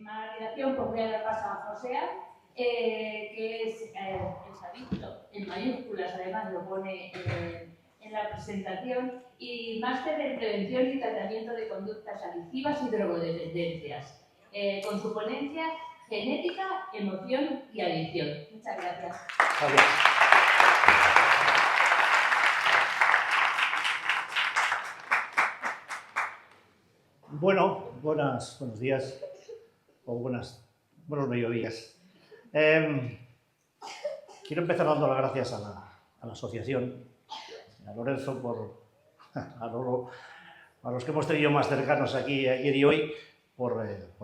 validación, pues voy a dar paso a Joséa, que es adicto, en mayúsculas, además lo pone en la presentación, y máster en prevención y tratamiento de conductas adictivas y drogodependencias, con su ponencia Genética, Emoción y Adicción. Muchas gracias. Gracias. Bueno, buenos días o buenos mediodías. Quiero empezar dando las gracias a la asociación, a Lorenzo, a los que hemos tenido más cercanos aquí ayer y hoy, por el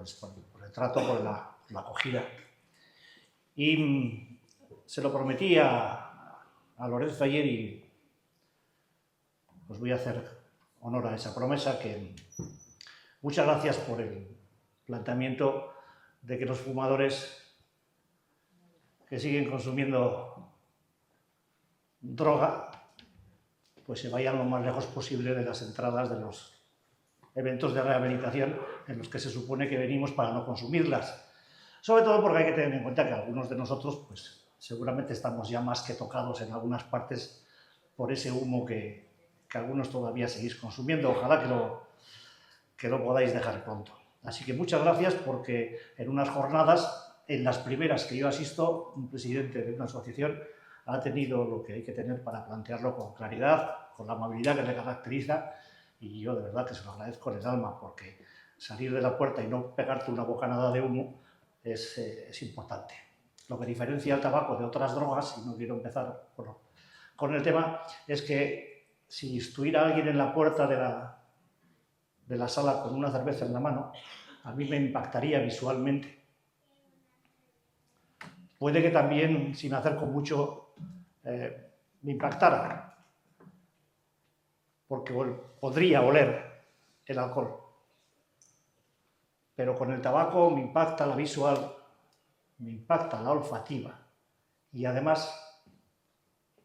trato, por la acogida. Y se lo prometí a Lorenzo ayer y os voy a hacer honor a esa promesa, que muchas gracias por el planteamiento de que los fumadores que siguen consumiendo droga pues se vayan lo más lejos posible de las entradas de los eventos de rehabilitación en los que se supone que venimos para no consumirlas. Sobre todo porque hay que tener en cuenta que algunos de nosotros pues seguramente estamos ya más que tocados en algunas partes por ese humo que algunos todavía seguís consumiendo. Ojalá que lo podáis dejar pronto. Así que muchas gracias, porque en unas jornadas, en las primeras que yo asisto, un presidente de una asociación ha tenido lo que hay que tener para plantearlo con claridad, con la amabilidad que le caracteriza, y yo de verdad que se lo agradezco en el alma, porque salir de la puerta y no pegarte una bocanada de humo es importante. Lo que diferencia el tabaco de otras drogas, y no quiero empezar con el tema, es que si estuviera alguien en la puerta de la sala con una cerveza en la mano, a mí me impactaría visualmente. Puede que también, sin hacer con mucho, me impactara, porque podría oler el alcohol. Pero con el tabaco me impacta la visual, me impacta la olfativa, y además,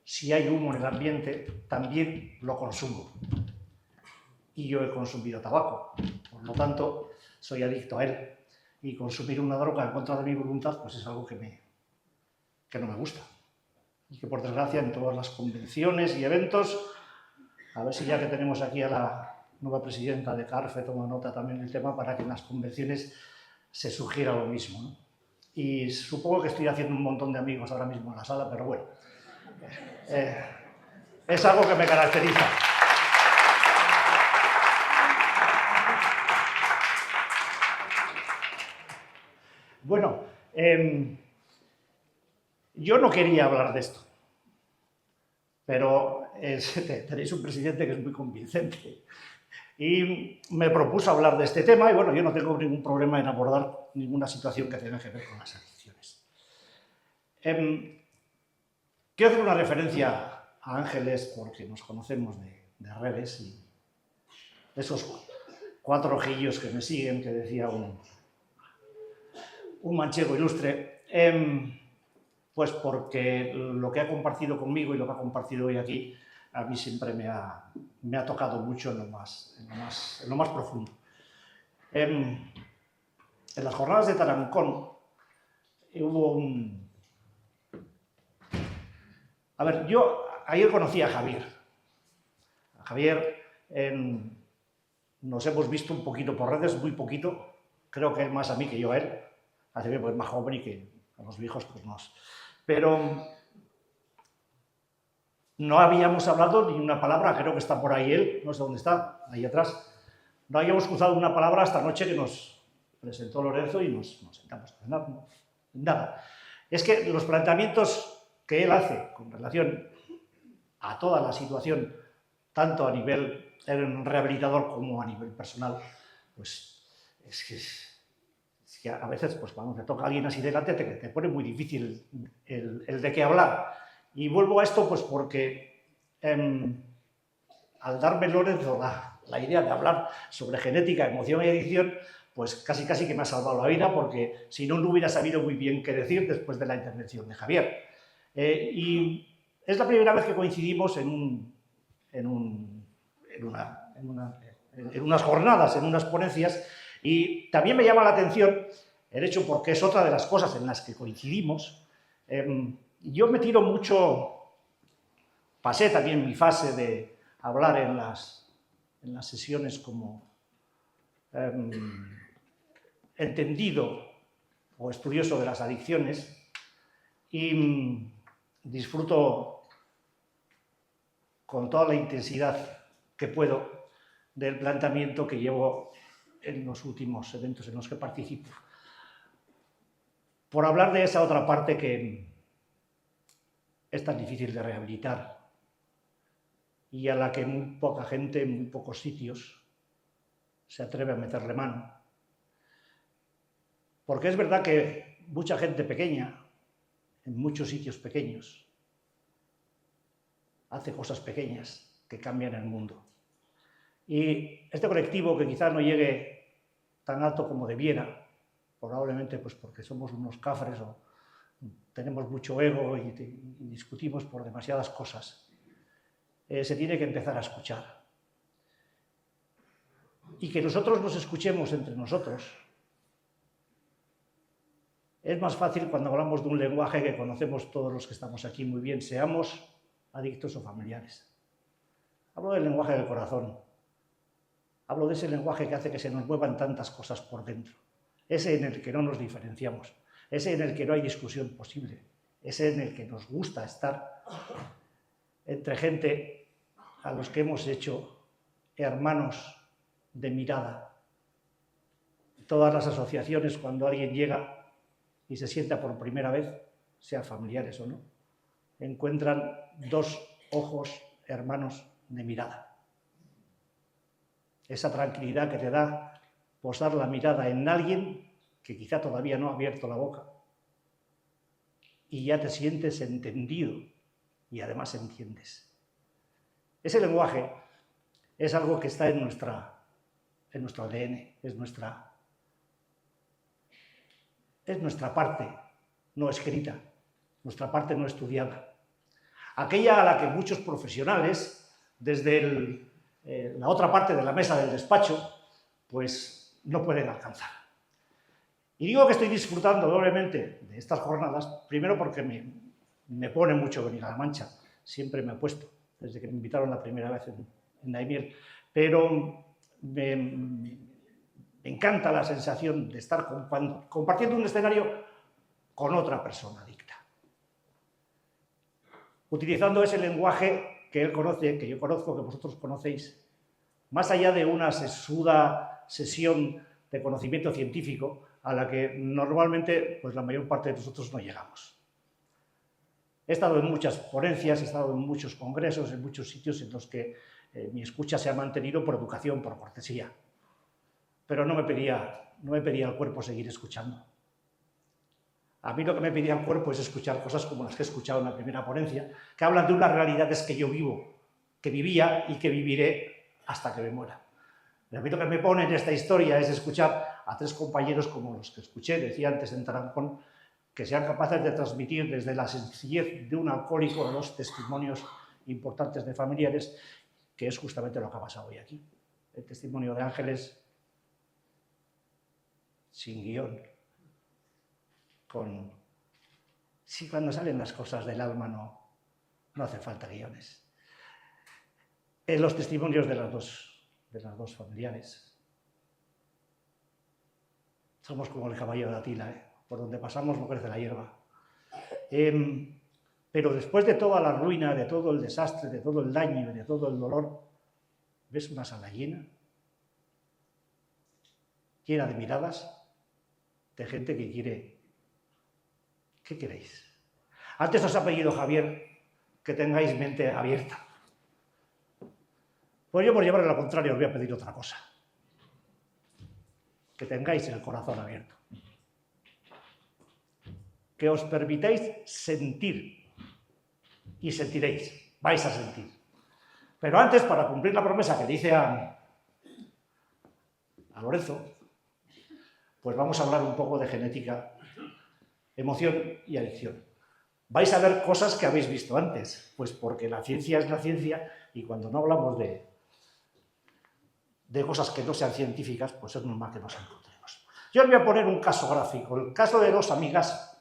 si hay humo en el ambiente, también lo consumo. Y yo he consumido tabaco, por lo tanto, soy adicto a él. Y consumir una droga en contra de mi voluntad, pues es algo que no me gusta. Y que, por desgracia, en todas las convenciones y eventos, a ver si ya que tenemos aquí a la nueva presidenta de CARFE toma nota también del tema, para que en las convenciones se sugiera lo mismo, ¿no? Y supongo que estoy haciendo un montón de amigos ahora mismo en la sala, pero bueno, es algo que me caracteriza. Bueno, yo no quería hablar de esto, pero tenéis un presidente que es muy convincente y me propuso hablar de este tema, y bueno, yo no tengo ningún problema en abordar ninguna situación que tenga que ver con las adicciones. Quiero hacer una referencia a Ángeles, porque nos conocemos de redes, y esos 4 ojillos que me siguen, que decía un manchego ilustre, pues porque lo que ha compartido conmigo y lo que ha compartido hoy aquí, a mí siempre me ha tocado mucho en lo más profundo. En las jornadas de Tarancón hubo A ver, yo ayer conocí a Javier. A Javier nos hemos visto un poquito por redes, muy poquito. Creo que él más a mí que yo a él. Hace bien, pues es más joven y que a los viejos pues no. Pero no habíamos hablado ni una palabra, creo que está por ahí él, no sé dónde está, ahí atrás. No habíamos cruzado una palabra hasta anoche que nos presentó Lorenzo y nos sentamos a cenar. Nada. Es que los planteamientos que él hace con relación a toda la situación, tanto a nivel rehabilitador como a nivel personal, pues es que a veces, pues cuando te toca a alguien así delante, te pone muy difícil el de qué hablar. Y vuelvo a esto pues porque al darme Lorenzo la idea de hablar sobre genética, emoción y adicción, pues casi que me ha salvado la vida, porque si no, no hubiera sabido muy bien qué decir después de la intervención de Javier. Y es la primera vez que coincidimos en unas jornadas, en unas ponencias, y también me llama la atención el hecho porque es otra de las cosas en las que coincidimos. Yo me tiro mucho, pasé también mi fase de hablar en las sesiones como entendido o estudioso de las adicciones y disfruto con toda la intensidad que puedo del planteamiento que llevo en los últimos eventos en los que participo. Por hablar de esa otra parte que es tan difícil de rehabilitar y a la que muy poca gente en muy pocos sitios se atreve a meterle mano. Porque es verdad que mucha gente pequeña, en muchos sitios pequeños, hace cosas pequeñas que cambian el mundo. Y este colectivo, que quizás no llegue tan alto como debiera, probablemente pues porque somos unos cafres o tenemos mucho ego y discutimos por demasiadas cosas, se tiene que empezar a escuchar. Y que nosotros nos escuchemos entre nosotros es más fácil cuando hablamos de un lenguaje que conocemos todos los que estamos aquí muy bien, seamos adictos o familiares. Hablo del lenguaje del corazón. Hablo de ese lenguaje que hace que se nos muevan tantas cosas por dentro. Ese en el que no nos diferenciamos. Ese en el que no hay discusión posible. Ese en el que nos gusta estar entre gente a los que hemos hecho hermanos de mirada. Todas las asociaciones, cuando alguien llega y se sienta por primera vez, sean familiares o no, encuentran dos ojos hermanos de mirada. Esa tranquilidad que te da posar la mirada en alguien que quizá todavía no ha abierto la boca y ya te sientes entendido y además entiendes. Ese lenguaje es algo que está en nuestro ADN, es nuestra parte no escrita, nuestra parte no estudiada. Aquella a la que muchos profesionales, desde la otra parte de la mesa del despacho, pues no pueden alcanzar. Y digo que estoy disfrutando doblemente de estas jornadas, primero porque me pone mucho venir a La Mancha, siempre me he puesto, desde que me invitaron la primera vez en Daimiel, pero me encanta la sensación de estar compartiendo un escenario con otra persona adicta. Utilizando ese lenguaje que él conoce, que yo conozco, que vosotros conocéis, más allá de una sesuda sesión de conocimiento científico a la que normalmente pues, la mayor parte de nosotros no llegamos. He estado en muchas ponencias, he estado en muchos congresos, en muchos sitios en los que mi escucha se ha mantenido por educación, por cortesía. Pero no me pedía el cuerpo seguir escuchando. A mí lo que me pedía el cuerpo es escuchar cosas como las que he escuchado en la primera ponencia, que hablan de unas realidades que yo vivo, que vivía y que viviré hasta que me muera. Y a mí lo que me pone en esta historia es escuchar a tres compañeros como los que escuché, decía antes en Tarancón, que sean capaces de transmitir desde la sencillez de un alcohólico a los testimonios importantes de familiares, que es justamente lo que ha pasado hoy aquí. El testimonio de Ángeles sin guión. Sí, cuando salen las cosas del alma no hace falta guiones. En los testimonios de las dos familiares. Somos como el caballo de Atila, por donde pasamos no crece la hierba. Pero después de toda la ruina, de todo el desastre, de todo el daño, de todo el dolor, ¿ves una sala llena de miradas, de gente que quiere? ¿Qué queréis? Antes os ha pedido Javier que tengáis mente abierta. Pues yo, por llevarle lo contrario, os voy a pedir otra cosa. Que tengáis el corazón abierto. Que os permitáis sentir. Y sentiréis. Vais a sentir. Pero antes, para cumplir la promesa que dice a Lorenzo, pues vamos a hablar un poco de genética, emoción y adicción. Vais a ver cosas que habéis visto antes, pues porque la ciencia es la ciencia y cuando no hablamos de cosas que no sean científicas, pues es normal que nos encontremos. Yo os voy a poner un caso gráfico, el caso de dos amigas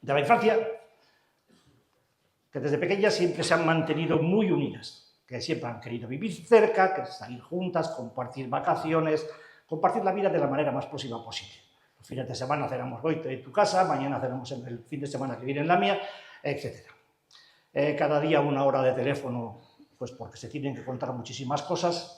de la infancia que desde pequeñas siempre se han mantenido muy unidas, que siempre han querido vivir cerca, que salir juntas, compartir vacaciones, compartir la vida de la manera más próxima posible. Los fines de semana cenamos hoy en tu casa, mañana cenamos en el fin de semana que viene en la mía, etc. Cada día 1 hora de teléfono, pues porque se tienen que contar muchísimas cosas.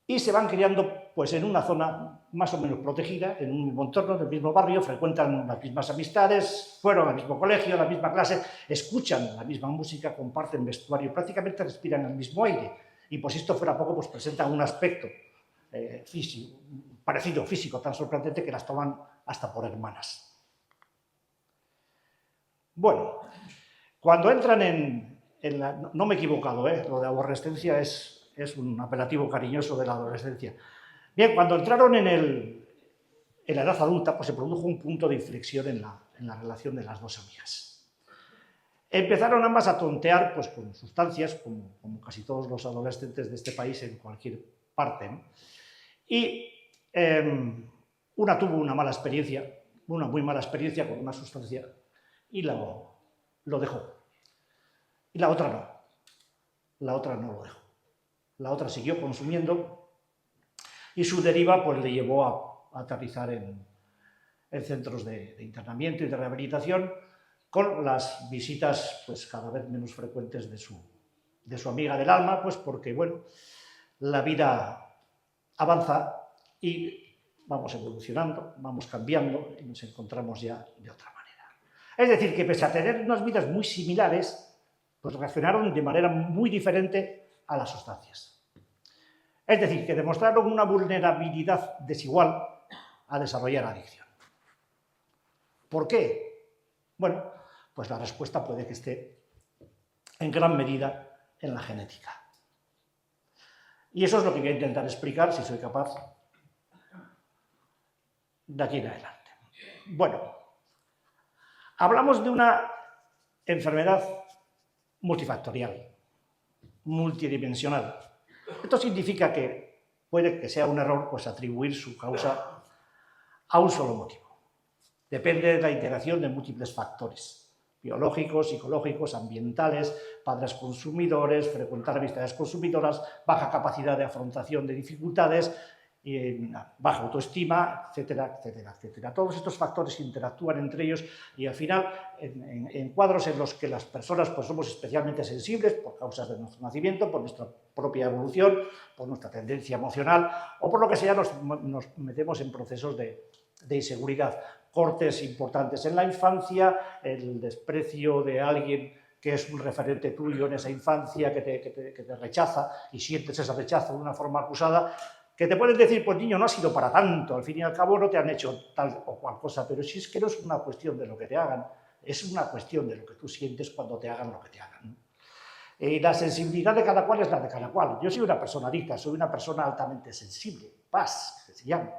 Y se van criando pues, en una zona más o menos protegida, en un mismo entorno, del mismo barrio, frecuentan las mismas amistades, fueron al mismo colegio, a la misma clase, escuchan la misma música, comparten vestuario, prácticamente respiran el mismo aire. Y pues si esto fuera poco, pues presentan un aspecto físico, parecido físico tan sorprendente que las toman hasta por hermanas. Bueno, cuando entran en la... No me he equivocado, lo de aborrescencia es un apelativo cariñoso de la adolescencia. Bien, cuando entraron en la edad adulta, pues se produjo un punto de inflexión en la relación de las dos amigas. Empezaron ambas a tontear pues, con sustancias, como casi todos los adolescentes de este país en cualquier parte, ¿no? Y una tuvo una mala experiencia, una muy mala experiencia con una sustancia y lo dejó. Y la otra no. La otra no lo dejó. La otra siguió consumiendo y su deriva pues, le llevó a aterrizar en centros de internamiento y de rehabilitación con las visitas pues, cada vez menos frecuentes de su amiga del alma, pues porque bueno, la vida avanza y vamos evolucionando, vamos cambiando y nos encontramos ya de otra manera. Es decir, que pese a tener unas vidas muy similares, pues reaccionaron de manera muy diferente a las sustancias. Es decir, que demostraron una vulnerabilidad desigual a desarrollar adicción. ¿Por qué? Bueno, pues la respuesta puede que esté en gran medida en la genética. Y eso es lo que voy a intentar explicar, si soy capaz, de aquí en adelante. Bueno, hablamos de una enfermedad multifactorial, multidimensional. Esto significa que puede que sea un error pues, atribuir su causa a un solo motivo. Depende de la interacción de múltiples factores, biológicos, psicológicos, ambientales, padres consumidores, frecuentar amistades consumidoras, baja capacidad de afrontación de dificultades, baja autoestima, etcétera, etcétera, etcétera. Todos estos factores interactúan entre ellos y al final en cuadros en los que las personas pues, somos especialmente sensibles por causas de nuestro nacimiento, por nuestra propia evolución, por nuestra tendencia emocional o por lo que sea nos metemos en procesos de inseguridad. Cortes importantes en la infancia, el desprecio de alguien que es un referente tuyo en esa infancia, que te rechaza y sientes ese rechazo de una forma acusada, que te pueden decir, pues niño, no ha sido para tanto, al fin y al cabo no te han hecho tal o cual cosa, pero si es que no es una cuestión de lo que te hagan, es una cuestión de lo que tú sientes cuando te hagan lo que te hagan. La sensibilidad de cada cual es la de cada cual. Yo soy una persona adicta, soy una persona altamente sensible, PAS, que se llama.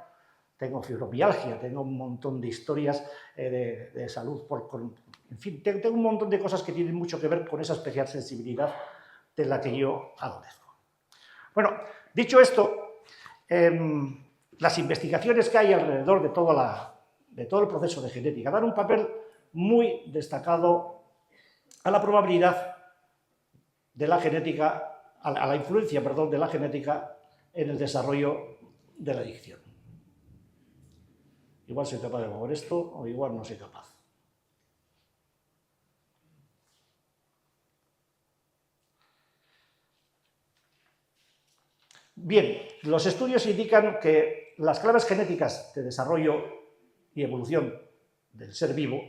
Tengo fibromialgia, tengo un montón de historias de salud, en fin, tengo un montón de cosas que tienen mucho que ver con esa especial sensibilidad de la que yo adolezco. Bueno, dicho esto, las investigaciones que hay alrededor de todo el proceso de genética dan un papel muy destacado a la probabilidad de la genética, a la influencia, perdón, de la genética en el desarrollo de la adicción. Igual soy capaz de mover esto o igual no soy capaz. Bien, los estudios indican que las claves genéticas de desarrollo y evolución del ser vivo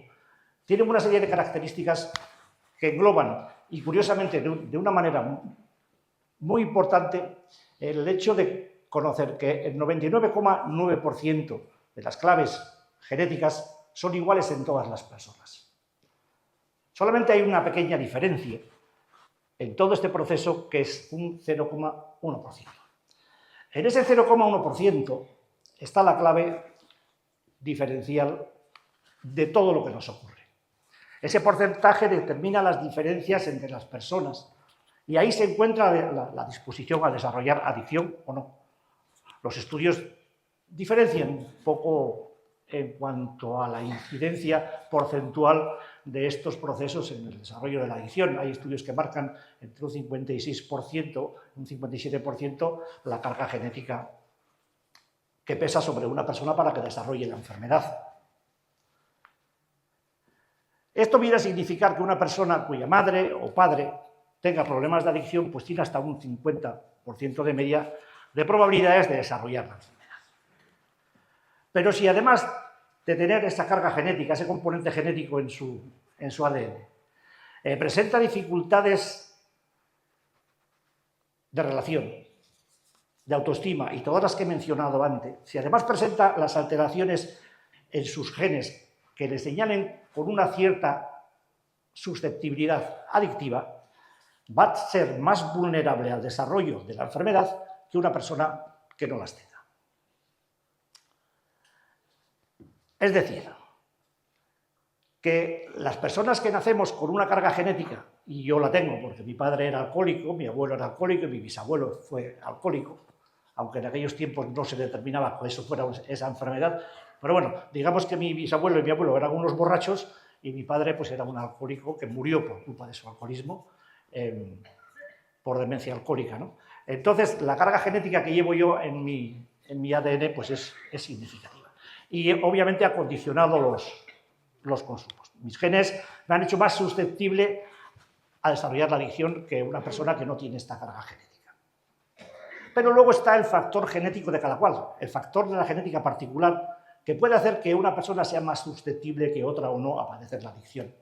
tienen una serie de características que engloban, y curiosamente de una manera muy importante, el hecho de conocer que el 99,9% de las claves genéticas son iguales en todas las personas. Solamente hay una pequeña diferencia en todo este proceso que es un 0,1%. En ese 0,1% está la clave diferencial de todo lo que nos ocurre. Ese porcentaje determina las diferencias entre las personas Y ahí se encuentra la disposición a desarrollar adicción o no. Los estudios diferencian un poco en cuanto a la incidencia porcentual de estos procesos en el desarrollo de la adicción. Hay estudios que marcan entre un 56%, un 57% la carga genética que pesa sobre una persona para que desarrolle la enfermedad. Esto viene a significar que una persona cuya madre o padre tenga problemas de adicción, pues tiene hasta un 50% de media de probabilidades de desarrollar la enfermedad. Pero si además de tener esa carga genética, ese componente genético en su ADN, presenta dificultades de relación, de autoestima y todas las que he mencionado antes, si además presenta las alteraciones en sus genes que le señalen con una cierta susceptibilidad adictiva, va a ser más vulnerable al desarrollo de la enfermedad que una persona que no las tenga. Es decir, que las personas que nacemos con una carga genética, y yo la tengo porque mi padre era alcohólico, mi abuelo era alcohólico y mi bisabuelo fue alcohólico, aunque en aquellos tiempos no se determinaba que eso fuera esa enfermedad, pero bueno, digamos que mi bisabuelo y mi abuelo eran unos borrachos y mi padre pues era un alcohólico que murió por culpa de su alcoholismo, por demencia alcohólica, ¿no? Entonces, la carga genética que llevo yo en mi ADN pues es significativa. Y obviamente ha condicionado los consumos. Mis genes me han hecho más susceptible a desarrollar la adicción que una persona que no tiene esta carga genética. Pero luego está el factor genético de cada cual, el factor de la genética particular que puede hacer que una persona sea más susceptible que otra o no a padecer la adicción.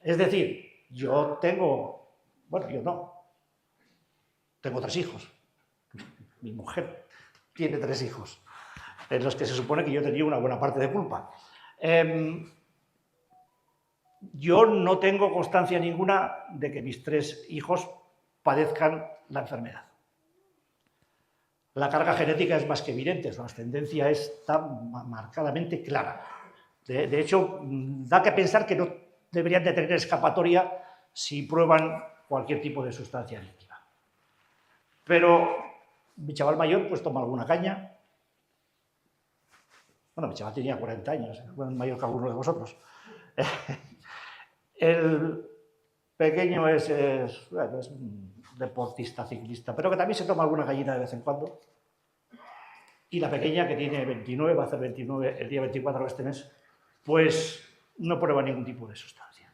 Es decir, yo tengo 3 hijos. Mi mujer tiene 3 hijos, en los que se supone que yo tenía una buena parte de culpa. Yo no tengo constancia ninguna de que mis 3 hijos padezcan la enfermedad. La carga genética es más que evidente, su ascendencia está marcadamente clara. De hecho, da que pensar que no deberían de tener escapatoria si prueban cualquier tipo de sustancia adictiva. Pero mi chaval mayor pues toma alguna caña. Bueno, mi chaval tenía 40 años, es mayor que alguno de vosotros. El pequeño es un deportista, ciclista, pero que también se toma alguna gallina de vez en cuando. Y la pequeña, que tiene 29, va a hacer 29 el día 24 de este mes, pues no prueba ningún tipo de sustancia.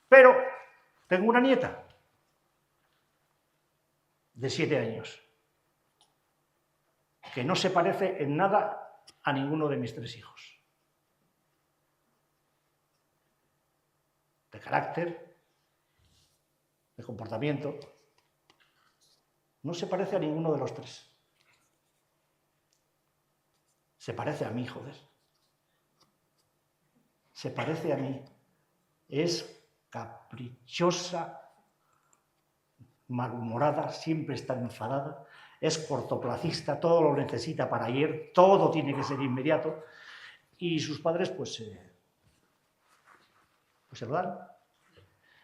Pero tengo una nieta de 7 años que no se parece en nada a ninguno de mis 3 hijos. De carácter, de comportamiento, no se parece a ninguno de los 3. Se parece a mí, joder. Se parece a mí. Es caprichosa, malhumorada, siempre está enfadada, es cortoplacista, todo lo necesita para ayer, todo tiene que ser inmediato, y sus padres pues se lo dan.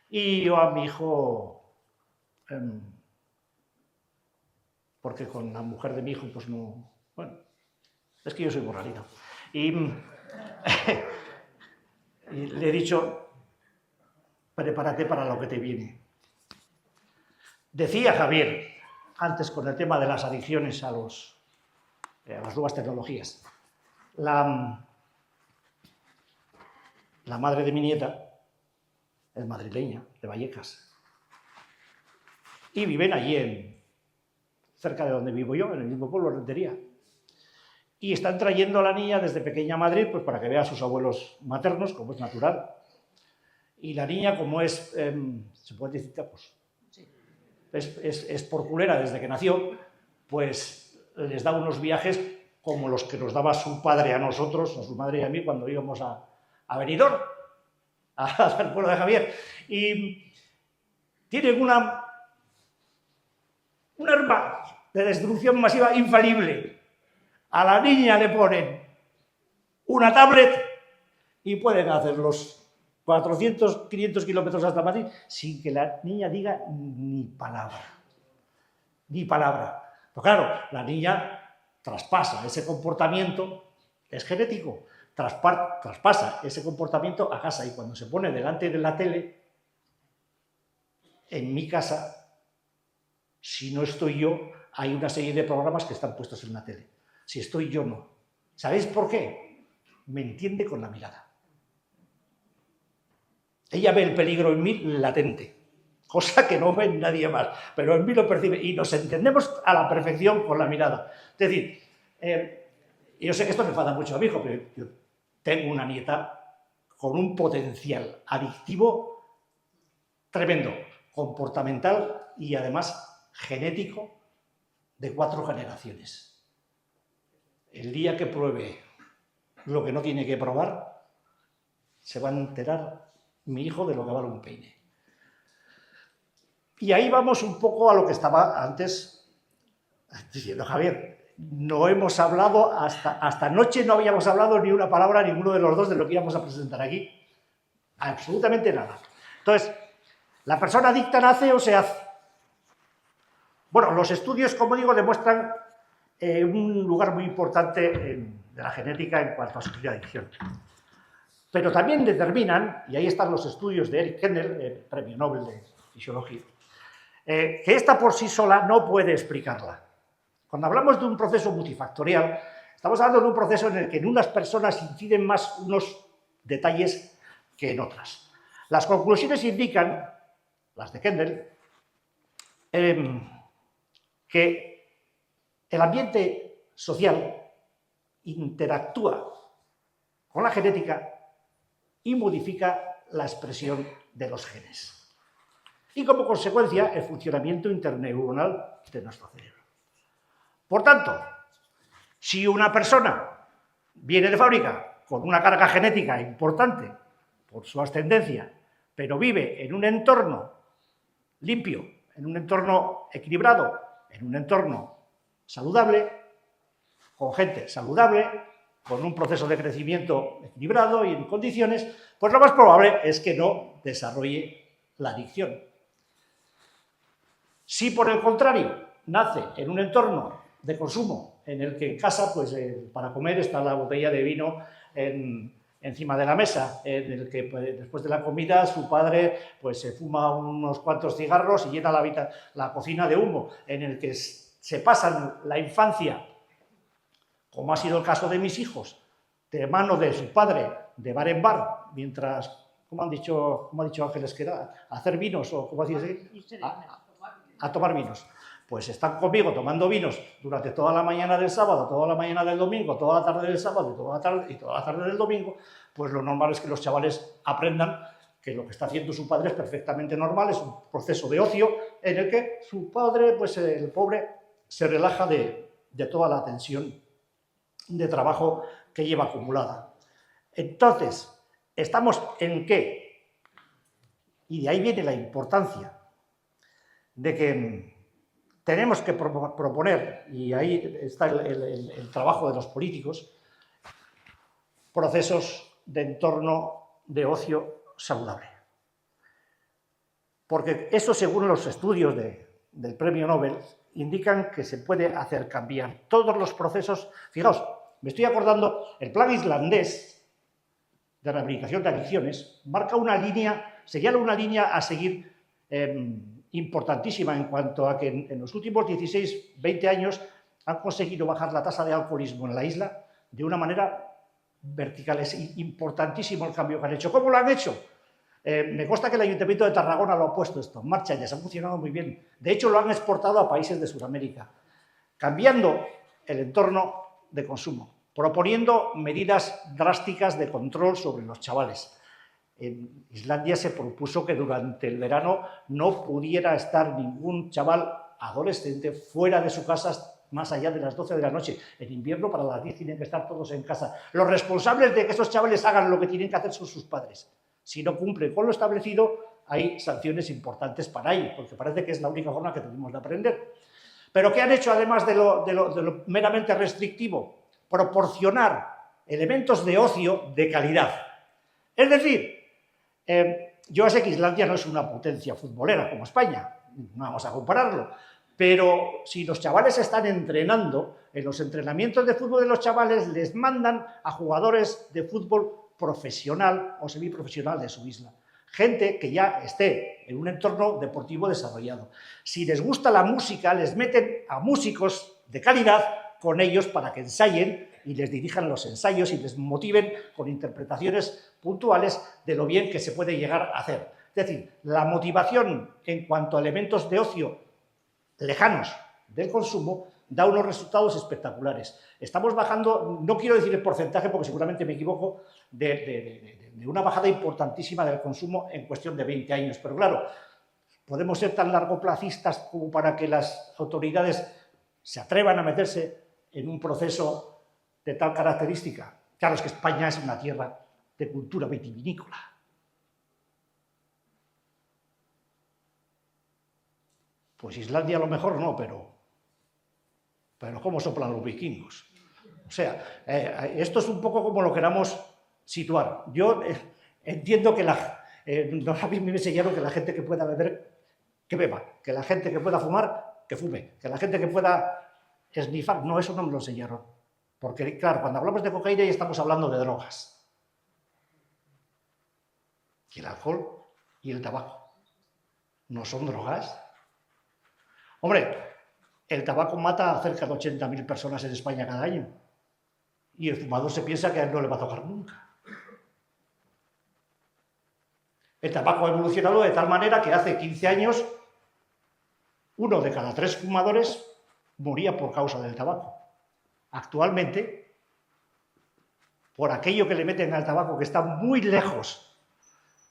Y yo a mi hijo, porque con la mujer de mi hijo pues no, bueno, es que yo soy borrarito. Y le he dicho, prepárate para lo que te viene. Decía Javier, antes con el tema de las adicciones a las nuevas tecnologías, la madre de mi nieta es madrileña, de Vallecas, y viven allí cerca de donde vivo yo, en el mismo pueblo, Rentería. Y están trayendo a la niña desde pequeña a Madrid pues, para que vea a sus abuelos maternos, como es natural. Y la niña, como es, se puede decir, pues, es porculera desde que nació, pues les da unos viajes como los que nos daba su padre a nosotros, a su madre y a mí, cuando íbamos a Benidorm, al pueblo de Javier. Y tienen una arma de destrucción masiva infalible. A la niña le ponen una tablet y pueden hacer los 400, 500 kilómetros hasta Madrid, sin que la niña diga ni palabra. Ni palabra. Pero claro, la niña traspasa ese comportamiento, es genético, traspasa ese comportamiento a casa, y cuando se pone delante de la tele, en mi casa, si no estoy yo, hay una serie de programas que están puestos en la tele. Si estoy yo, no. ¿Sabéis por qué? Me entiende con la mirada. Ella ve el peligro en mí latente, cosa que no ve en nadie más, pero en mí lo percibe, y nos entendemos a la perfección con la mirada. Es decir, yo sé que esto me enfada mucho a mi hijo, pero yo tengo una nieta con un potencial adictivo tremendo, comportamental y además genético, de 4 generaciones. El día que pruebe lo que no tiene que probar, se va a enterar mi hijo de lo que vale un peine. Y ahí vamos un poco a lo que estaba antes diciendo Javier. No hemos hablado, hasta anoche no habíamos hablado ni una palabra, ninguno de los dos, de lo que íbamos a presentar aquí. Absolutamente nada. Entonces, ¿la persona adicta nace o se hace? Bueno, los estudios, como digo, demuestran un lugar muy importante de la genética en cuanto a sufrir de adicción. Pero también determinan, y ahí están los estudios de Eric Kendall, premio Nobel de Fisiología, que esta por sí sola no puede explicarla. Cuando hablamos de un proceso multifactorial, estamos hablando de un proceso en el que en unas personas inciden más unos detalles que en otras. Las conclusiones indican, las de Kendall, que el ambiente social interactúa con la genética y modifica la expresión de los genes. Y como consecuencia, el funcionamiento interneuronal de nuestro cerebro. Por tanto, si una persona viene de fábrica con una carga genética importante por su ascendencia, pero vive en un entorno limpio, en un entorno equilibrado, en un entorno saludable, con gente saludable, con un proceso de crecimiento equilibrado y en condiciones, pues lo más probable es que no desarrolle la adicción. Si por el contrario nace en un entorno de consumo en el que en casa, pues para comer está la botella de vino encima de la mesa, en el que pues, después de la comida su padre pues se fuma unos cuantos cigarros y llena la cocina de humo, en el que se pasan la infancia, como ha sido el caso de mis hijos, de mano de su padre, de bar en bar, mientras, como ha dicho Ángeles, que era hacer vinos, o como decís, a tomar vinos. Pues están conmigo tomando vinos durante toda la mañana del sábado, toda la mañana del domingo, toda la tarde del sábado y toda la tarde del domingo, pues lo normal es que los chavales aprendan que lo que está haciendo su padre es perfectamente normal, es un proceso de ocio en el que su padre, pues el pobre, se relaja de toda la tensión de trabajo que lleva acumulada. Entonces, ¿estamos en qué? Y de ahí viene la importancia de que tenemos que proponer, y ahí está el trabajo de los políticos, procesos de entorno de ocio saludable. Porque eso, según los estudios del premio Nobel, indican que se puede hacer cambiar todos los procesos. Fijaos, me estoy acordando, el plan islandés de rehabilitación de adicciones marca una línea, señala una línea a seguir importantísima en cuanto a que en los últimos 16-20 años han conseguido bajar la tasa de alcoholismo en la isla de una manera vertical. Es importantísimo el cambio que han hecho. ¿Cómo lo han hecho? Me consta que el Ayuntamiento de Tarragona lo ha puesto esto en marcha, ya se ha funcionado muy bien. De hecho, lo han exportado a países de Sudamérica, cambiando el entorno de consumo, proponiendo medidas drásticas de control sobre los chavales. En Islandia se propuso que durante el verano no pudiera estar ningún chaval adolescente fuera de su casa más allá de las 12 de la noche. En invierno, para las 10 tienen que estar todos en casa. Los responsables de que esos chavales hagan lo que tienen que hacer son sus padres. Si no cumplen con lo establecido, hay sanciones importantes para ellos, porque parece que es la única forma que tenemos de aprender. Pero ¿qué han hecho además de lo meramente restrictivo? Proporcionar elementos de ocio de calidad. Es decir, Yo sé que Islandia no es una potencia futbolera como España, no vamos a compararlo, pero si los chavales están entrenando, en los entrenamientos de fútbol de los chavales les mandan a jugadores de fútbol profesional o semiprofesional de su isla. Gente que ya esté en un entorno deportivo desarrollado. Si les gusta la música, les meten a músicos de calidad con ellos para que ensayen y les dirijan los ensayos y les motiven con interpretaciones puntuales de lo bien que se puede llegar a hacer. Es decir, la motivación en cuanto a elementos de ocio lejanos del consumo da unos resultados espectaculares. Estamos bajando, no quiero decir el porcentaje porque seguramente me equivoco, de una bajada importantísima del consumo en cuestión de 20 años. Pero claro, podemos ser tan largoplacistas como para que las autoridades se atrevan a meterse en un proceso de tal característica. Claro, es que España es una tierra de cultura vitivinícola. Pues Islandia a lo mejor no, pero ¿cómo soplan los vikingos? O sea, esto es un poco como lo queramos situar. Yo entiendo que a mí me enseñaron que la gente que pueda beber, que beba, que la gente que pueda fumar, que fume, que la gente que pueda esnifar, no, eso no me lo enseñaron. Porque, claro, cuando hablamos de cocaína ya estamos hablando de drogas. Y el alcohol y el tabaco no son drogas. Hombre, el tabaco mata a cerca de 80.000 personas en España cada año. Y el fumador se piensa que a él no le va a tocar nunca. El tabaco ha evolucionado de tal manera que hace 15 años 1 de cada 3 fumadores moría por causa del tabaco. Actualmente, por aquello que le meten al tabaco, que está muy lejos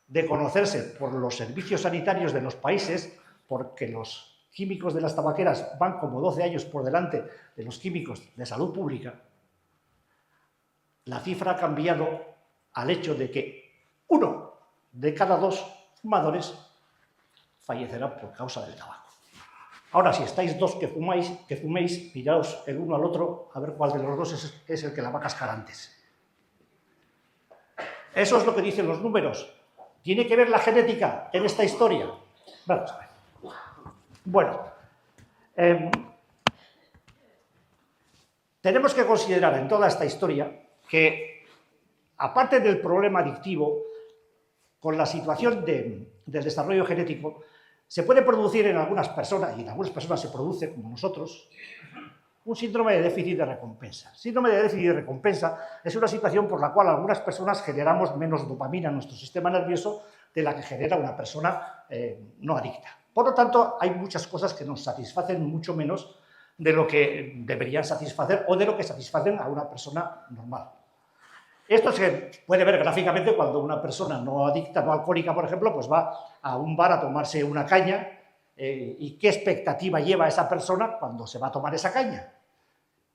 de conocerse por los servicios sanitarios de los países, porque los químicos de las tabaqueras van como 12 años por delante de los químicos de salud pública, la cifra ha cambiado al hecho de que 1 de cada 2 fumadores fallecerá por causa del tabaco. Ahora, si estáis 2 que fuméis, miraos el uno al otro a ver cuál de los 2 es el que la va a cascar antes. Eso es lo que dicen los números. ¿Tiene que ver la genética en esta historia? Vamos a ver. Bueno, tenemos que considerar en toda esta historia que, aparte del problema adictivo, con la situación del desarrollo genético, se puede producir en algunas personas, y en algunas personas se produce, como nosotros, un síndrome de déficit de recompensa. Síndrome de déficit de recompensa es una situación por la cual algunas personas generamos menos dopamina en nuestro sistema nervioso de la que genera una persona no adicta. Por lo tanto, hay muchas cosas que nos satisfacen mucho menos de lo que deberían satisfacer o de lo que satisfacen a una persona normal. Esto se puede ver gráficamente cuando una persona no adicta, no alcohólica, por ejemplo, pues va a un bar a tomarse una caña y qué expectativa lleva esa persona cuando se va a tomar esa caña.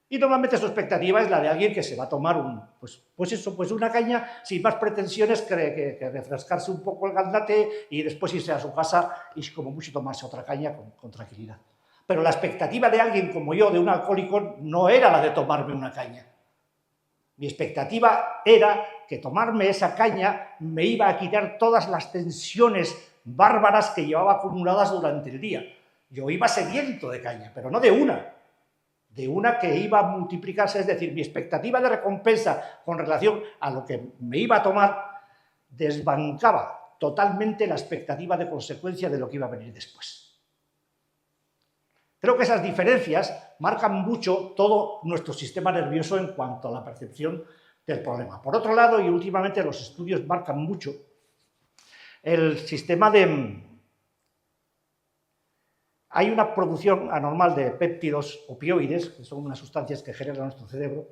Y normalmente su expectativa es la de alguien que se va a tomar una caña sin más pretensiones que refrescarse un poco el gaznate y después irse a su casa y como mucho tomarse otra caña con tranquilidad. Pero la expectativa de alguien como yo, de un alcohólico, no era la de tomarme una caña. Mi expectativa era que tomarme esa caña me iba a quitar todas las tensiones bárbaras que llevaba acumuladas durante el día. Yo iba sediento de caña, pero no de una que iba a multiplicarse, es decir, mi expectativa de recompensa con relación a lo que me iba a tomar desbancaba totalmente la expectativa de consecuencia de lo que iba a venir después. Creo que esas diferencias marcan mucho todo nuestro sistema nervioso en cuanto a la percepción del problema. Por otro lado, y últimamente los estudios marcan mucho, el sistema de... Hay una producción anormal de péptidos opioides, que son unas sustancias que genera nuestro cerebro,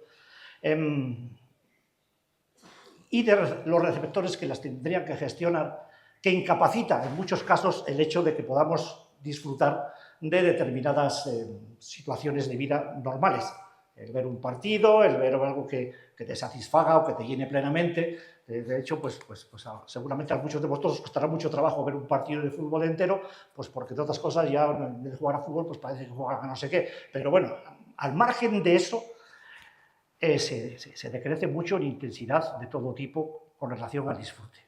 y de los receptores que las tendrían que gestionar, que incapacita en muchos casos el hecho de que podamos disfrutar de determinadas situaciones de vida normales. El ver un partido, el ver algo que te satisfaga o que te llene plenamente. De hecho, seguramente a muchos de vosotros os costará mucho trabajo ver un partido de fútbol entero, pues porque de otras cosas ya en vez de jugar a fútbol, pues parece que juegan a no sé qué. Pero bueno, al margen de eso, se decrece mucho en intensidad de todo tipo con relación al disfrute.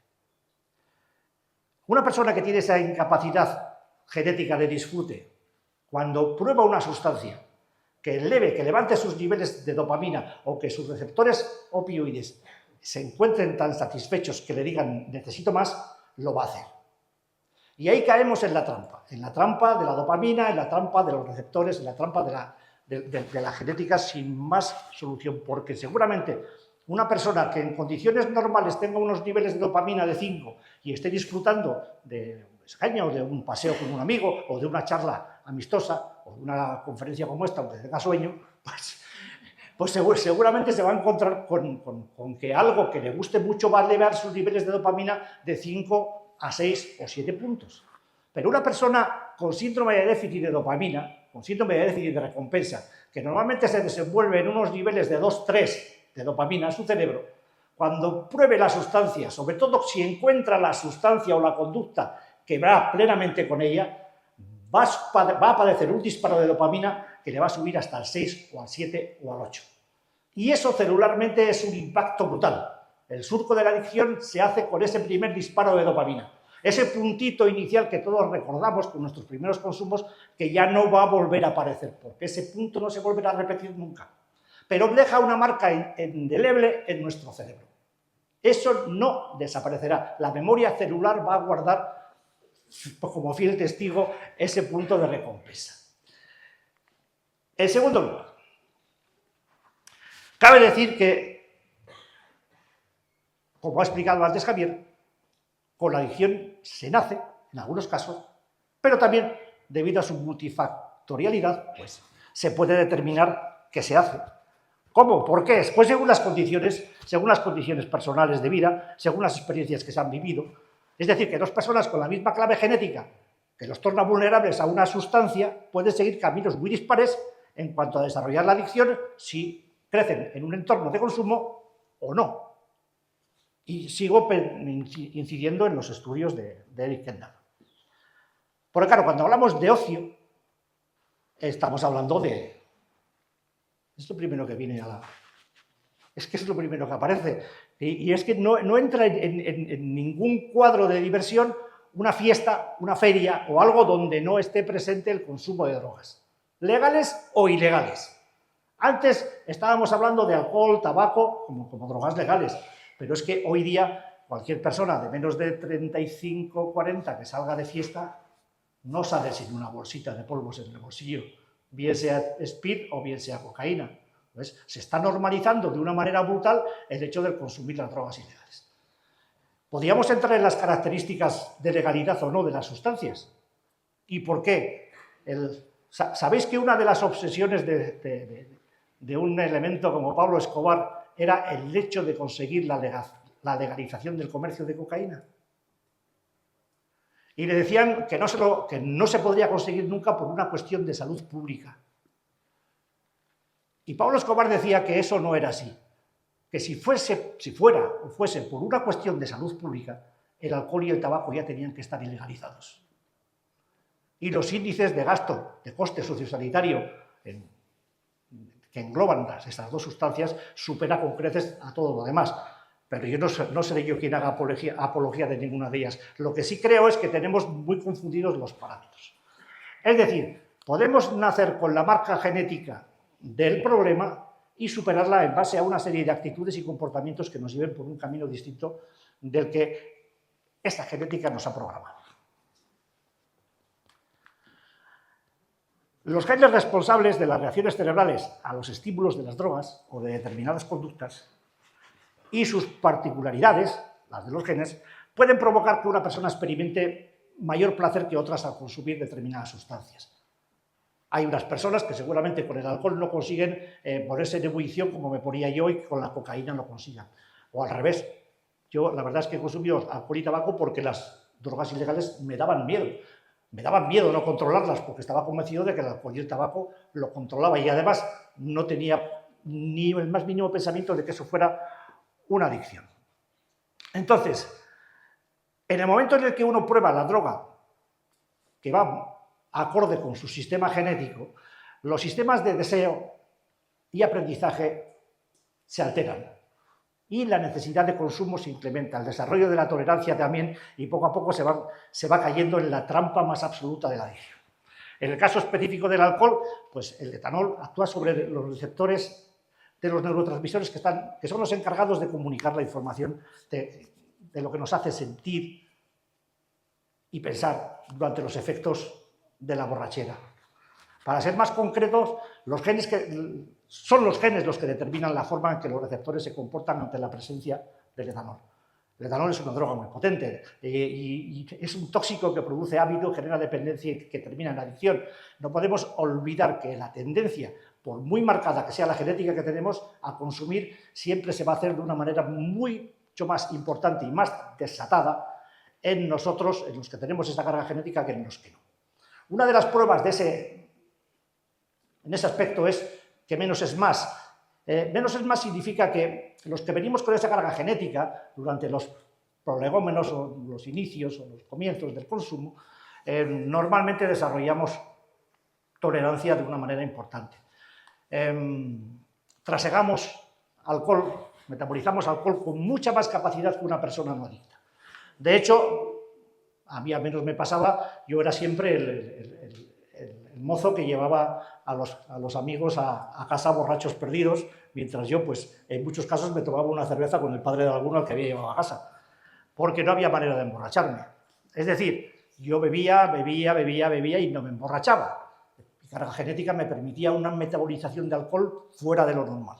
Una persona que tiene esa incapacidad genética de disfrute, cuando prueba una sustancia que eleve, que levante sus niveles de dopamina o que sus receptores opioides se encuentren tan satisfechos que le digan necesito más, lo va a hacer. Y ahí caemos en la trampa de la dopamina, en la trampa de los receptores, en la trampa de la genética sin más solución, porque seguramente una persona que en condiciones normales tenga unos niveles de dopamina de 5 y esté disfrutando de un escaño, o de un paseo con un amigo, o de una charla amistosa, o de una conferencia como esta, aunque tenga sueño, pues seguramente se va a encontrar con que algo que le guste mucho va a elevar sus niveles de dopamina de 5 a 6 o 7 puntos. Pero una persona con síndrome de déficit de dopamina, con síndrome de déficit de recompensa, que normalmente se desenvuelve en unos niveles de 2-3 de dopamina en su cerebro, cuando pruebe la sustancia, sobre todo si encuentra la sustancia o la conducta que va plenamente con ella, va a padecer un disparo de dopamina que le va a subir hasta el 6 o al 7 o al 8. Y eso celularmente es un impacto brutal. El surco de la adicción se hace con ese primer disparo de dopamina. Ese puntito inicial que todos recordamos con nuestros primeros consumos, que ya no va a volver a aparecer, porque ese punto no se volverá a repetir nunca. Pero deja una marca indeleble en nuestro cerebro. Eso no desaparecerá. La memoria celular va a guardar como fiel testigo ese punto de recompensa. En segundo lugar, cabe decir que, como ha explicado antes Javier, con la adicción se nace, en algunos casos, pero también, debido a su multifactorialidad, pues se puede determinar qué se hace. ¿Cómo? ¿Por qué? Pues según las condiciones personales de vida, según las experiencias que se han vivido. Es decir, que dos personas con la misma clave genética que los torna vulnerables a una sustancia pueden seguir caminos muy dispares en cuanto a desarrollar la adicción si crecen en un entorno de consumo o no. Y sigo incidiendo en los estudios de Eric Kendall. Porque claro, cuando hablamos de ocio, estamos hablando de... Es lo primero que viene a la... Es que es lo primero que aparece. Y es que no entra en ningún cuadro de diversión una fiesta, una feria o algo donde no esté presente el consumo de drogas, legales o ilegales. Antes estábamos hablando de alcohol, tabaco, como drogas legales, pero es que hoy día cualquier persona de menos de 35 o 40 que salga de fiesta no sale sin una bolsita de polvos en el bolsillo, bien sea speed o bien sea cocaína. ¿Ves? Se está normalizando de una manera brutal el hecho de consumir las drogas ilegales. ¿Podríamos entrar en las características de legalidad o no de las sustancias? ¿Y por qué? ¿Sabéis que una de las obsesiones de un elemento como Pablo Escobar era el hecho de conseguir la legalización del comercio de cocaína? Y le decían que no se podría conseguir nunca por una cuestión de salud pública. Y Pablo Escobar decía que eso no era así, que si fuera por una cuestión de salud pública, el alcohol y el tabaco ya tenían que estar ilegalizados. Y los índices de gasto, de coste sociosanitario que engloban estas dos sustancias supera con creces a todo lo demás. Pero yo no seré yo quien haga apología de ninguna de ellas. Lo que sí creo es que tenemos muy confundidos los parámetros. Es decir, podemos nacer con la marca genética del problema y superarla en base a una serie de actitudes y comportamientos que nos lleven por un camino distinto del que esta genética nos ha programado. Los genes responsables de las reacciones cerebrales a los estímulos de las drogas o de determinadas conductas y sus particularidades, las de los genes, pueden provocar que una persona experimente mayor placer que otras al consumir determinadas sustancias. Hay unas personas que seguramente con el alcohol no consiguen ponerse en ebullición como me ponía yo y con la cocaína no consigan. O al revés. Yo la verdad es que he consumido alcohol y tabaco porque las drogas ilegales me daban miedo. Me daban miedo no controlarlas porque estaba convencido de que el alcohol y el tabaco lo controlaba y además no tenía ni el más mínimo pensamiento de que eso fuera una adicción. Entonces, en el momento en el que uno prueba la droga que va acorde con su sistema genético, los sistemas de deseo y aprendizaje se alteran. y la necesidad de consumo se incrementa, el desarrollo de la tolerancia también, y poco a poco se va cayendo en la trampa más absoluta de la adicción. En el caso específico del alcohol, pues el etanol actúa sobre los receptores de los neurotransmisores que son los encargados de comunicar la información de lo que nos hace sentir y pensar durante los efectos de la borrachera. Para ser más concretos, son los genes los que determinan la forma en que los receptores se comportan ante la presencia del etanol. El etanol es una droga muy potente y es un tóxico que produce hábito, genera dependencia y que termina en adicción. No podemos olvidar que la tendencia, por muy marcada que sea la genética que tenemos, a consumir siempre se va a hacer de una manera mucho más importante y más desatada en nosotros, en los que tenemos esa carga genética, que en los que no. Una de las pruebas en ese aspecto es que menos es más. Menos es más significa que los que venimos con esa carga genética durante los prolegómenos o los inicios o los comienzos del consumo, normalmente desarrollamos tolerancia de una manera importante. Trasegamos alcohol, metabolizamos alcohol con mucha más capacidad que una persona no adicta. De hecho, a mí al menos me pasaba, yo era siempre el mozo que llevaba a los amigos a casa borrachos perdidos, mientras yo, pues, en muchos casos me tomaba una cerveza con el padre de alguno al que había llevado a casa, porque no había manera de emborracharme. Es decir, yo bebía y no me emborrachaba. Mi carga genética me permitía una metabolización de alcohol fuera de lo normal.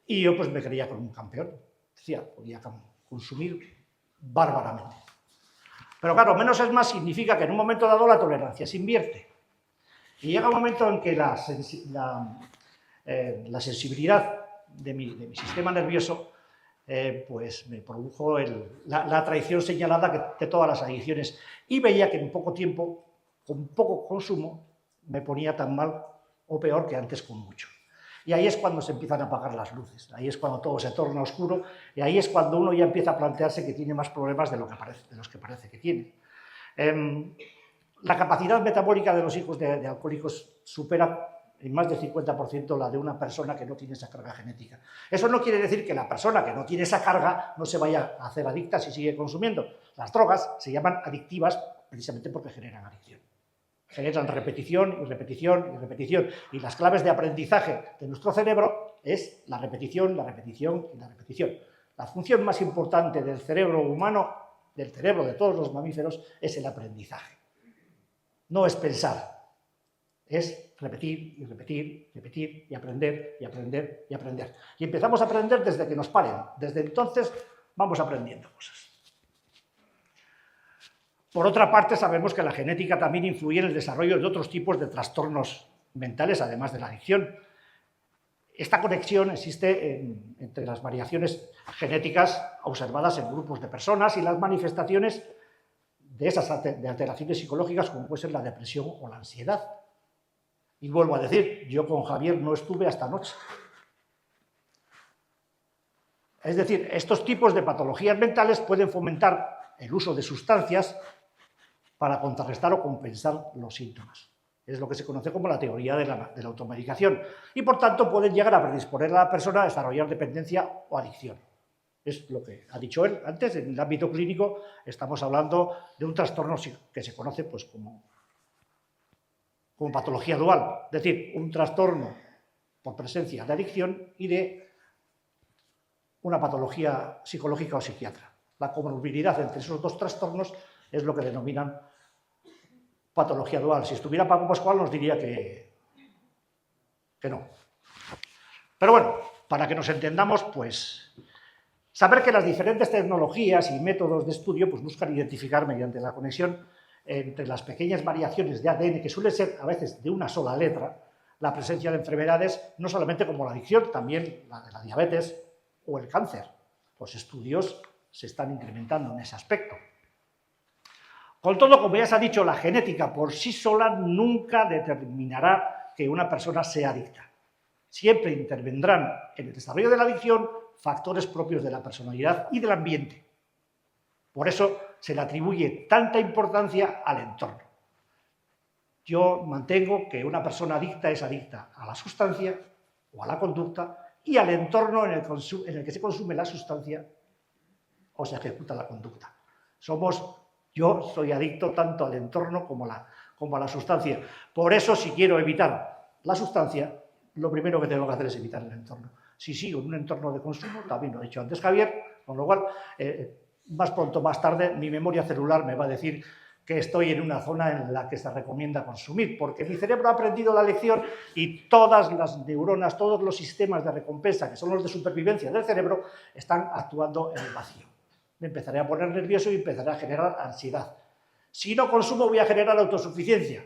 Y yo, pues, me creía como un campeón. Decía, podía consumir bárbaramente. Pero claro, menos es más significa que en un momento dado la tolerancia se invierte. Y llega un momento en que la sensibilidad de mi sistema nervioso pues me produjo la traición señalada de todas las adicciones, y veía que en poco tiempo, con poco consumo, me ponía tan mal o peor que antes con mucho. Y ahí es cuando se empiezan a apagar las luces, ahí es cuando todo se torna oscuro, y ahí es cuando uno ya empieza a plantearse que tiene más problemas de los que parece que tiene. La capacidad metabólica de los hijos de alcohólicos supera en más del 50% la de una persona que no tiene esa carga genética. Eso no quiere decir que la persona que no tiene esa carga no se vaya a hacer adicta si sigue consumiendo. Las drogas se llaman adictivas precisamente porque generan adicción. Generan repetición y repetición y repetición. Y las claves de aprendizaje de nuestro cerebro es la repetición, la repetición y la repetición. La función más importante del cerebro humano, del cerebro de todos los mamíferos, es el aprendizaje. No es pensar, es repetir y repetir, repetir y aprender y aprender y aprender. Y empezamos a aprender desde que nos paren. Desde entonces vamos aprendiendo cosas. Por otra parte, sabemos que la genética también influye en el desarrollo de otros tipos de trastornos mentales, además de la adicción. Esta conexión existe entre las variaciones genéticas observadas en grupos de personas y las manifestaciones de alteraciones psicológicas, como puede ser la depresión o la ansiedad. Y vuelvo a decir, yo con Javier no estuve hasta anoche. Es decir, estos tipos de patologías mentales pueden fomentar el uso de sustancias para contrarrestar o compensar los síntomas. Es lo que se conoce como la teoría de la automedicación. Y, por tanto, pueden llegar a predisponer a la persona a desarrollar dependencia o adicción. Es lo que ha dicho él antes. En el ámbito clínico estamos hablando de un trastorno que se conoce pues, como patología dual. Es decir, un trastorno por presencia de adicción y de una patología psicológica o psiquiatra. La comorbilidad entre esos dos trastornos es lo que denominan patología dual. Si estuviera Paco Pascual nos diría que no. Pero bueno, para que nos entendamos, pues saber que las diferentes tecnologías y métodos de estudio pues, buscan identificar mediante la conexión entre las pequeñas variaciones de ADN, que suelen ser a veces de una sola letra, la presencia de enfermedades, no solamente como la adicción, también la de la diabetes o el cáncer. Los estudios se están incrementando en ese aspecto. Con todo, como ya se ha dicho, la genética por sí sola nunca determinará que una persona sea adicta. Siempre intervendrán en el desarrollo de la adicción factores propios de la personalidad y del ambiente. Por eso se le atribuye tanta importancia al entorno. Yo mantengo que una persona adicta es adicta a la sustancia o a la conducta y al entorno en el que se consume la sustancia o se ejecuta la conducta. Yo soy adicto tanto al entorno como a la sustancia. Por eso, si quiero evitar la sustancia, lo primero que tengo que hacer es evitar el entorno. Si sigo en un entorno de consumo, también lo ha dicho antes Javier, con lo cual, más pronto o más tarde, mi memoria celular me va a decir que estoy en una zona en la que se recomienda consumir, porque mi cerebro ha aprendido la lección y todas las neuronas, todos los sistemas de recompensa, que son los de supervivencia del cerebro, están actuando en el vacío. Me empezaré a poner nervioso y empezaré a generar ansiedad. Si no consumo, voy a generar autosuficiencia.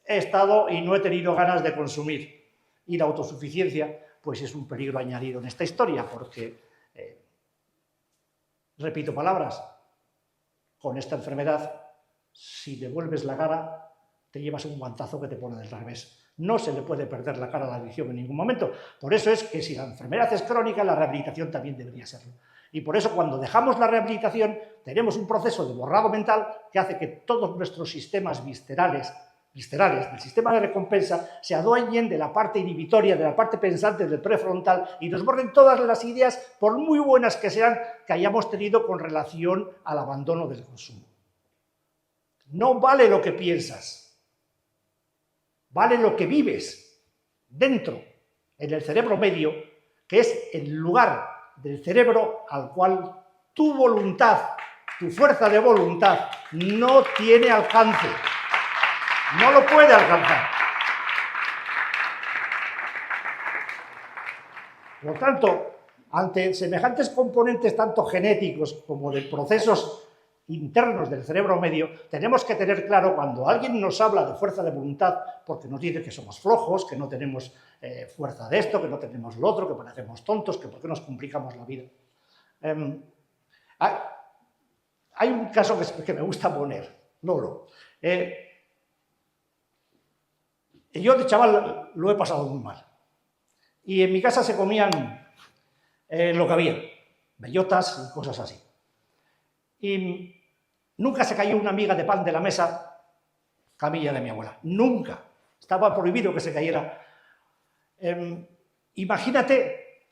He estado y no he tenido ganas de consumir. Y la autosuficiencia, pues es un peligro añadido en esta historia, porque, repito palabras, con esta enfermedad, si devuelves la cara, te llevas un guantazo que te pone del revés. No se le puede perder la cara a la adicción en ningún momento. Por eso es que si la enfermedad es crónica, la rehabilitación también debería serlo. Y por eso cuando dejamos la rehabilitación, tenemos un proceso de borrado mental que hace que todos nuestros sistemas viscerales del sistema de recompensa se adueñen de la parte inhibitoria, de la parte pensante del prefrontal y nos borren todas las ideas, por muy buenas que sean, que hayamos tenido con relación al abandono del consumo. No vale lo que piensas, vale lo que vives dentro, en el cerebro medio, que es el lugar del cerebro al cual tu voluntad, tu fuerza de voluntad, no tiene alcance. No lo puede alcanzar. Por tanto, ante semejantes componentes tanto genéticos como de procesos internos del cerebro medio, tenemos que tener claro cuando alguien nos habla de fuerza de voluntad, porque nos dice que somos flojos, que no tenemos fuerza de esto, que no tenemos lo otro, que parecemos tontos, que por qué nos complicamos la vida. Hay un caso que me gusta poner, Lolo. Yo de chaval lo he pasado muy mal. Y en mi casa se comían lo que había, bellotas y cosas así. Y nunca se cayó una miga de pan de la mesa, camilla de mi abuela. Nunca. Estaba prohibido que se cayera. Imagínate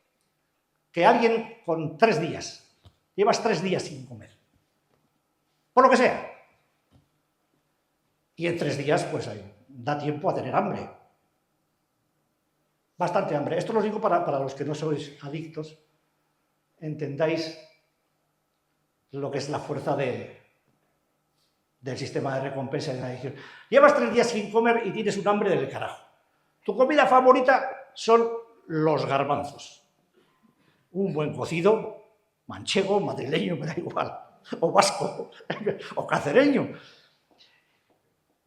que alguien con 3 días, llevas 3 días sin comer, por lo que sea. Y en 3 días, pues da tiempo a tener hambre. Bastante hambre. Esto lo digo para los que no sois adictos, entendáis lo que es la fuerza del sistema de recompensa y de la adicción. Llevas 3 días sin comer y tienes un hambre del carajo. Tu comida favorita son los garbanzos. Un buen cocido, manchego, madrileño, me da igual, o vasco, o cacereño.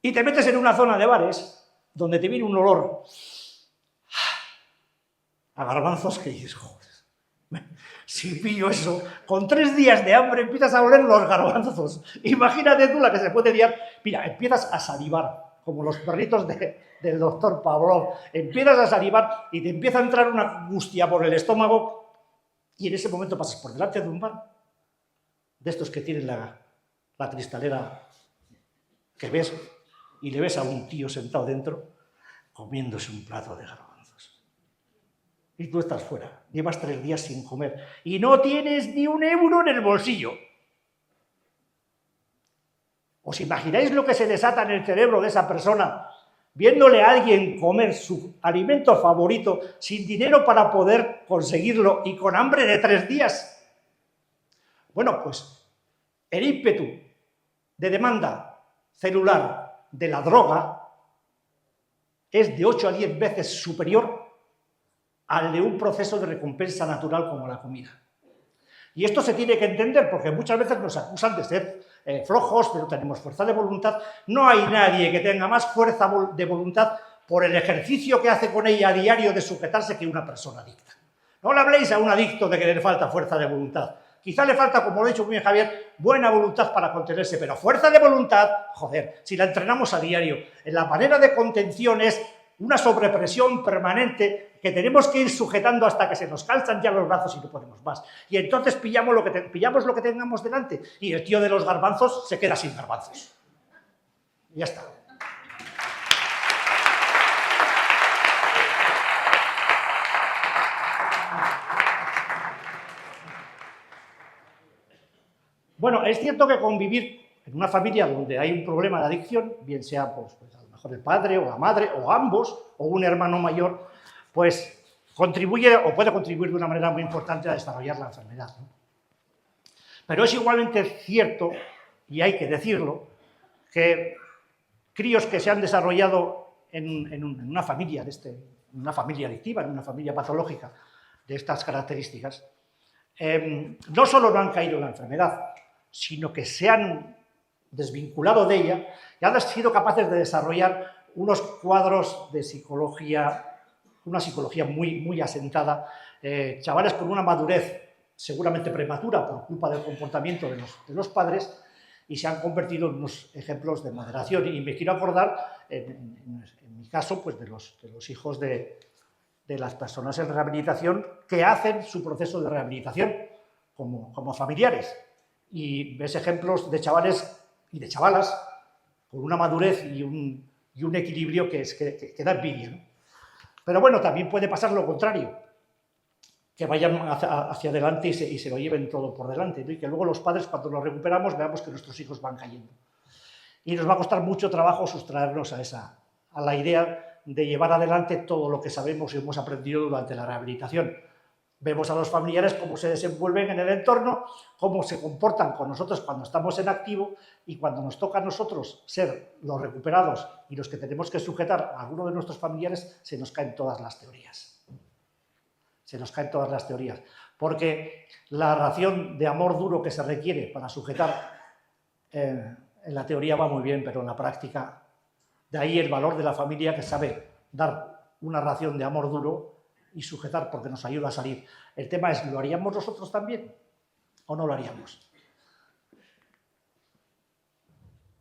Y te metes en una zona de bares donde te viene un olor a garbanzos que dices, joder, si pillo eso, con 3 días de hambre empiezas a oler los garbanzos. Imagínate tú la que se puede liar. Mira, empiezas a salivar, como los perritos del doctor Pavlov. Empiezas a salivar y te empieza a entrar una angustia por el estómago y en ese momento pasas por delante de un bar, de estos que tienen la cristalera que ves, y le ves a un tío sentado dentro comiéndose un plato de garbanzos. Y tú estás fuera, llevas 3 días sin comer y no tienes ni un euro en el bolsillo. ¿Os imagináis lo que se desata en el cerebro de esa persona viéndole a alguien comer su alimento favorito sin dinero para poder conseguirlo y con hambre de 3 días? Bueno, pues el ímpetu de demanda celular de la droga es de 8 a 10 veces superior al de un proceso de recompensa natural como la comida. Y esto se tiene que entender porque muchas veces nos acusan de ser flojos, de no tenemos fuerza de voluntad. No hay nadie que tenga más fuerza de voluntad por el ejercicio que hace con ella a diario de sujetarse que una persona adicta. No le habléis a un adicto de que le falta fuerza de voluntad. Quizá le falta, como lo ha dicho muy bien Javier, buena voluntad para contenerse, pero fuerza de voluntad, joder, si la entrenamos a diario. La manera de contención es una sobrepresión permanente que tenemos que ir sujetando hasta que se nos cansan ya los brazos y no podemos más. Y entonces pillamos lo que tengamos delante y el tío de los garbanzos se queda sin garbanzos. Y ya está. Bueno, es cierto que convivir en una familia donde hay un problema de adicción, bien sea pues a lo mejor el padre o la madre o ambos o un hermano mayor, pues contribuye o puede contribuir de una manera muy importante a desarrollar la enfermedad, ¿no? Pero es igualmente cierto, y hay que decirlo, que críos que se han desarrollado en una familia una familia adictiva, en una familia patológica de estas características, no solo no han caído en la enfermedad, sino que se han desvinculado de ella y han sido capaces de desarrollar unos cuadros de psicología, una psicología muy asentada, chavales con una madurez seguramente prematura por culpa del comportamiento de los padres, y se han convertido en unos ejemplos de moderación. Y me quiero acordar, en mi caso, pues de los hijos de las personas en rehabilitación que hacen su proceso de rehabilitación como familiares. Y ves ejemplos de chavales y de chavalas con una madurez y un equilibrio que da envidia, ¿no? Pero bueno, también puede pasar lo contrario, que vayan hacia adelante y se lo lleven todo por delante, ¿no? Y que luego los padres, cuando los recuperamos, veamos que nuestros hijos van cayendo. Y nos va a costar mucho trabajo sustraernos a la idea de llevar adelante todo lo que sabemos y hemos aprendido durante la rehabilitación. Vemos a los familiares cómo se desenvuelven en el entorno, cómo se comportan con nosotros cuando estamos en activo, y cuando nos toca a nosotros ser los recuperados y los que tenemos que sujetar a alguno de nuestros familiares, se nos caen todas las teorías. Se nos caen todas las teorías, porque la ración de amor duro que se requiere para sujetar en la teoría va muy bien, pero en la práctica, de ahí el valor de la familia, que sabe dar una ración de amor duro y sujetar porque nos ayuda a salir. El tema es, ¿lo haríamos nosotros también o no lo haríamos?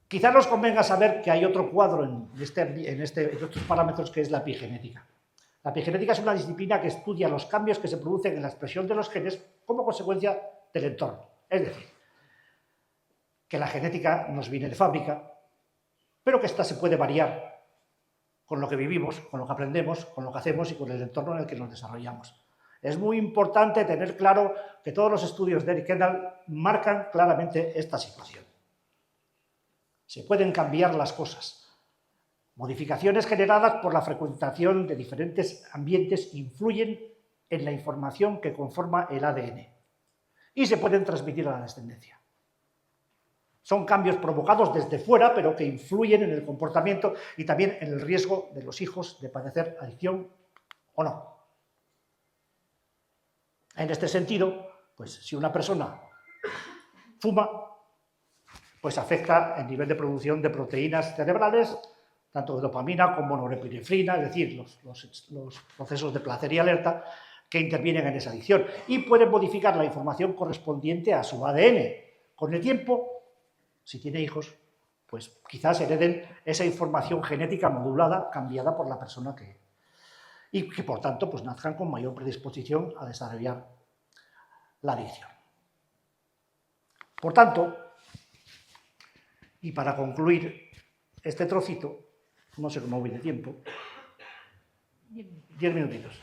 Quizá nos convenga saber que hay otro cuadro en estos parámetros, que es la epigenética. La epigenética es una disciplina que estudia los cambios que se producen en la expresión de los genes como consecuencia del entorno. Es decir, que la genética nos viene de fábrica, pero que ésta se puede variar con lo que vivimos, con lo que aprendemos, con lo que hacemos y con el entorno en el que nos desarrollamos. Es muy importante tener claro que todos los estudios de Eric Kendall marcan claramente esta situación. Se pueden cambiar las cosas. Modificaciones generadas por la frecuentación de diferentes ambientes influyen en la información que conforma el ADN y se pueden transmitir a la descendencia. Son cambios provocados desde fuera, pero que influyen en el comportamiento y también en el riesgo de los hijos de padecer adicción o no. En este sentido, pues si una persona fuma, pues afecta el nivel de producción de proteínas cerebrales, tanto de dopamina como norepinefrina, es decir, los procesos de placer y alerta que intervienen en esa adicción, y pueden modificar la información correspondiente a su ADN. Con el tiempo, si tiene hijos, pues quizás hereden esa información genética modulada, cambiada por la persona y que por tanto pues nazcan con mayor predisposición a desarrollar la adicción. Por tanto, y para concluir este trocito, no sé cómo voy de tiempo, 10 minutitos.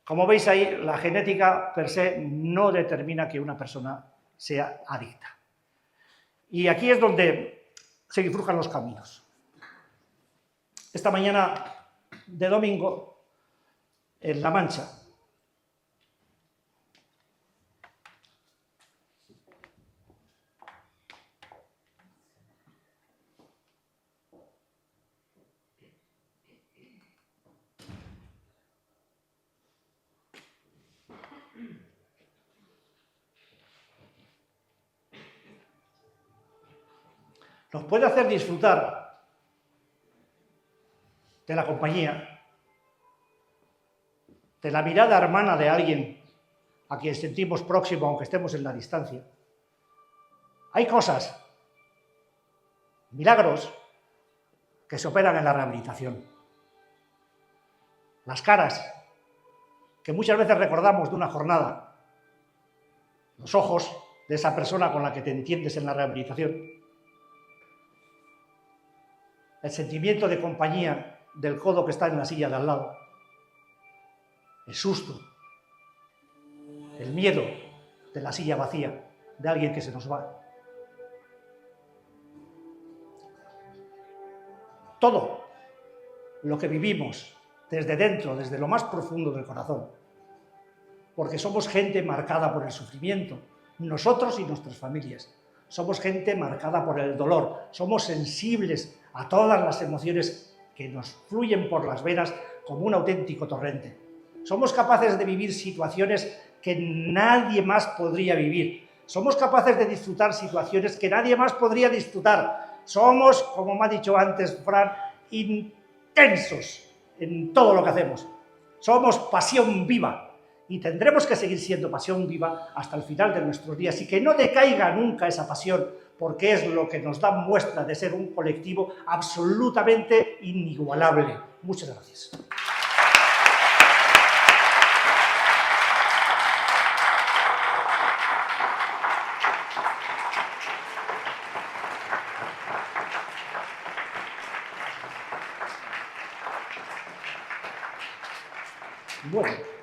Como veis ahí, la genética per se no determina que una persona sea adicta. Y aquí es donde se bifurcan los caminos. Esta mañana de domingo, en La Mancha, nos puede hacer disfrutar de la compañía, de la mirada hermana de alguien a quien sentimos próximo aunque estemos en la distancia. Hay cosas, milagros, que se operan en la rehabilitación. Las caras que muchas veces recordamos de una jornada, los ojos de esa persona con la que te entiendes en la rehabilitación, el sentimiento de compañía del codo que está en la silla de al lado, el susto, el miedo de la silla vacía, de alguien que se nos va. Todo lo que vivimos desde dentro, desde lo más profundo del corazón, porque somos gente marcada por el sufrimiento, nosotros y nuestras familias. Somos gente marcada por el dolor, somos sensibles a todas las emociones que nos fluyen por las venas como un auténtico torrente. Somos capaces de vivir situaciones que nadie más podría vivir. Somos capaces de disfrutar situaciones que nadie más podría disfrutar. Somos, como me ha dicho antes Fran, intensos en todo lo que hacemos. Somos pasión viva. Y tendremos que seguir siendo pasión viva hasta el final de nuestros días y que no decaiga nunca esa pasión, porque es lo que nos da muestra de ser un colectivo absolutamente inigualable. Muchas gracias. Bueno.